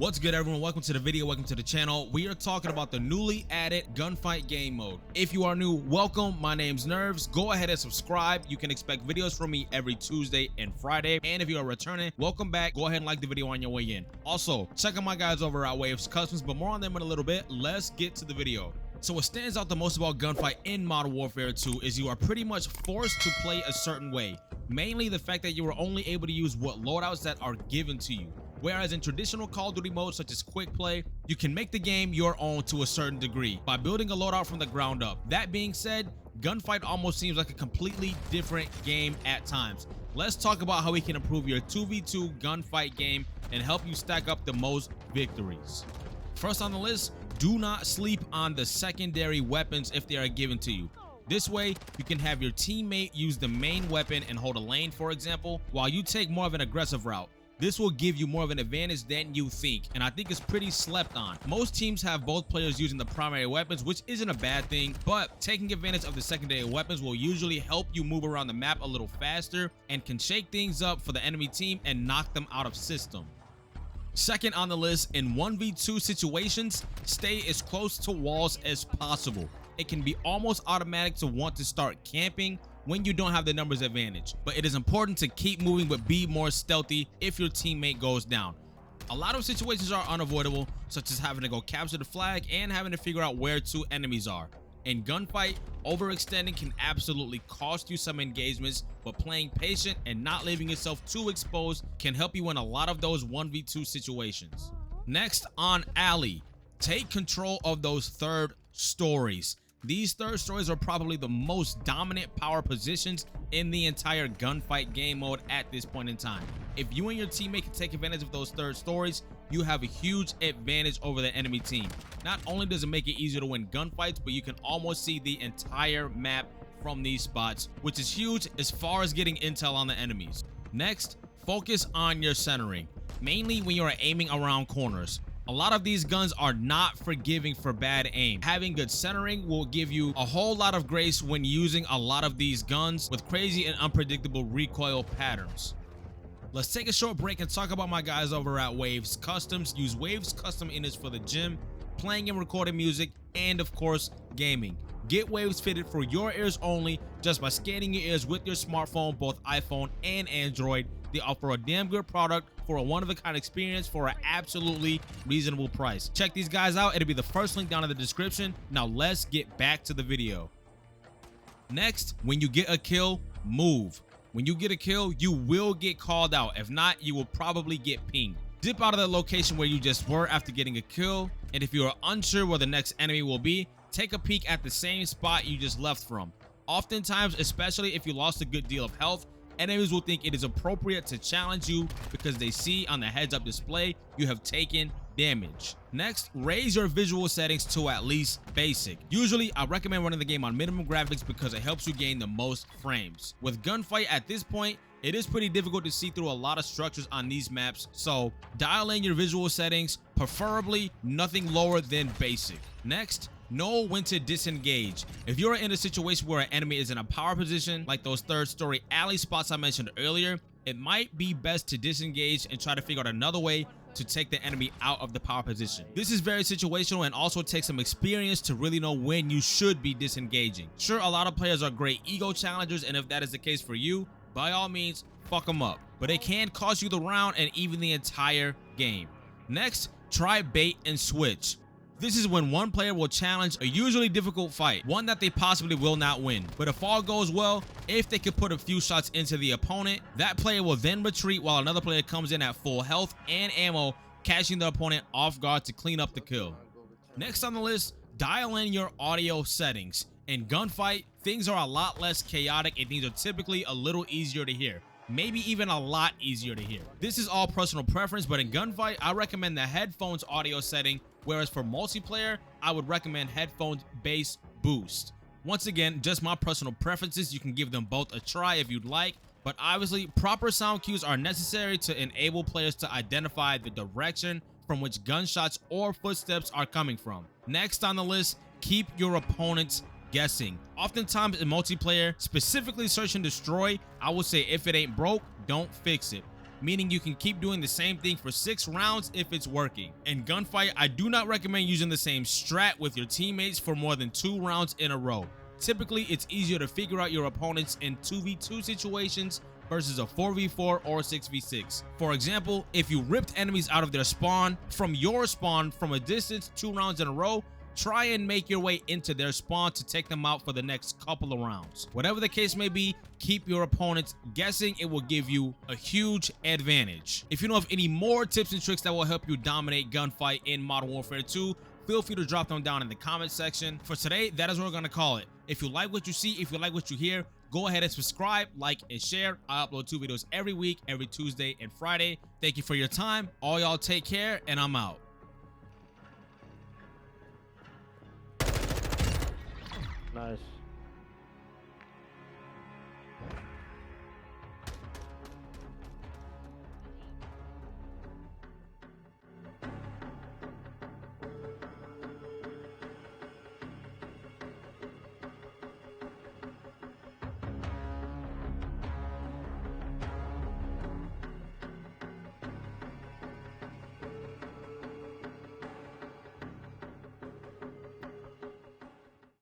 What's good, everyone? Welcome to the video. Welcome to the channel. We are talking about the newly added gunfight game mode. If you are new, welcome. My name's Nerves. Go ahead and subscribe. You can expect videos from me every Tuesday and Friday. And if you are returning, welcome back. Go ahead and like the video on your way in. Also, check out my guys over at Waves Customs, but more on them in a little bit. Let's get to the video. So what stands out the most about gunfight in Modern Warfare 2 is you are pretty much forced to play a certain way. Mainly the fact that you are only able to use what loadouts that are given to you. Whereas in traditional Call of Duty modes such as quick play, you can make the game your own to a certain degree by building a loadout from the ground up. That being said, gunfight almost seems like a completely different game at times. Let's talk about how we can improve your 2v2 gunfight game and help you stack up the most victories. First on the list, do not sleep on the secondary weapons if they are given to you. This way, you can have your teammate use the main weapon and hold a lane, for example, while you take more of an aggressive route. This will give you more of an advantage than you think, and I think it's pretty slept on. Most teams have both players using the primary weapons, which isn't a bad thing, but taking advantage of the secondary weapons will usually help you move around the map a little faster and can shake things up for the enemy team and knock them out of system. Second on the list, in 1v2 situations, stay as close to walls as possible. It can be almost automatic to want to start camping when you don't have the numbers advantage, but it is important to keep moving but be more stealthy if your teammate goes down. A lot of situations are unavoidable, such as having to go capture the flag and having to figure out where two enemies are. In gunfight, overextending can absolutely cost you some engagements, but playing patient and not leaving yourself too exposed can help you win a lot of those 1v2 situations. Next on alley, take control of those third stories. These third stories are probably the most dominant power positions in the entire gunfight game mode at this point in time. If you and your teammate can take advantage of those third stories, you have a huge advantage over the enemy team. Not only does it make it easier to win gunfights, but you can almost see the entire map from these spots, which is huge as far as getting intel on the enemies. Next, focus on your centering, mainly when you are aiming around corners. A lot of these guns are not forgiving for bad aim. Having good centering will give you a whole lot of grace when using a lot of these guns with crazy and unpredictable recoil patterns. Let's take a short break and talk about my guys over at Waves Customs. Use Waves Custom units for the gym, playing and recording music, and of course, gaming. Get Waves fitted for your ears only just by scanning your ears with your smartphone, both iPhone and Android. They offer a damn good product for a one-of-a-kind experience for an absolutely reasonable price. Check these guys out. It'll be the first link down in the description. Now let's get back to the video. Next, when you get a kill, move. When you get a kill, you will get called out. If not, you will probably get pinged. Dip out of the location where you just were after getting a kill, and if you are unsure where the next enemy will be, take a peek at the same spot you just left from. Oftentimes, especially if you lost a good deal of health, enemies will think it is appropriate to challenge you because they see on the heads-up display you have taken damage. Next, raise your visual settings to at least basic. Usually, I recommend running the game on minimum graphics because it helps you gain the most frames. With gunfight at this point, it is pretty difficult to see through a lot of structures on these maps, so dial in your visual settings, preferably nothing lower than basic. Next, know when to disengage. If you're in a situation where an enemy is in a power position, like those third story alley spots I mentioned earlier, it might be best to disengage and try to figure out another way to take the enemy out of the power position. This is very situational and also takes some experience to really know when you should be disengaging. Sure, a lot of players are great ego challengers, and if that is the case for you, by all means, fuck them up. But it can cost you the round and even the entire game. Next, try bait and switch. This is when one player will challenge a usually difficult fight, one that they possibly will not win. But if all goes well, if they could put a few shots into the opponent, that player will then retreat while another player comes in at full health and ammo, catching the opponent off guard to clean up the kill. Next on the list, dial in your audio settings. In gunfight, things are a lot less chaotic and things are typically a little easier to hear. Maybe even a lot easier to hear. This is all personal preference, but in gunfight, I recommend the headphones audio setting, whereas for multiplayer, I would recommend headphones bass boost. Once again, just my personal preferences. You can give them both a try if you'd like, but obviously proper sound cues are necessary to enable players to identify the direction from which gunshots or footsteps are coming from. Next on the list, keep your opponents guessing. Oftentimes in multiplayer, specifically search and destroy, I would say if it ain't broke, don't fix it. meaning you can keep doing the same thing for 6 rounds if it's working. In Gunfight, I do not recommend using the same strat with your teammates for more than 2 rounds in a row. Typically, it's easier to figure out your opponents in 2v2 situations versus a 4v4 or 6v6. For example, if you ripped enemies out of their spawn from your spawn from a distance 2 rounds in a row, try and make your way into their spawn to take them out for the next couple of rounds. Whatever the case may be, keep your opponents guessing. It will give you a huge advantage. If you know of any more tips and tricks that will help you dominate Gunfight in Modern Warfare 2, feel free to drop them down in the comment section. For today, that is what we're going to call it. If you like what you see, if you like what you hear, go ahead and subscribe, like, and share. I upload 2 videos every week, every Tuesday and Friday. Thank you for your time. All y'all take care, and I'm out. Nice.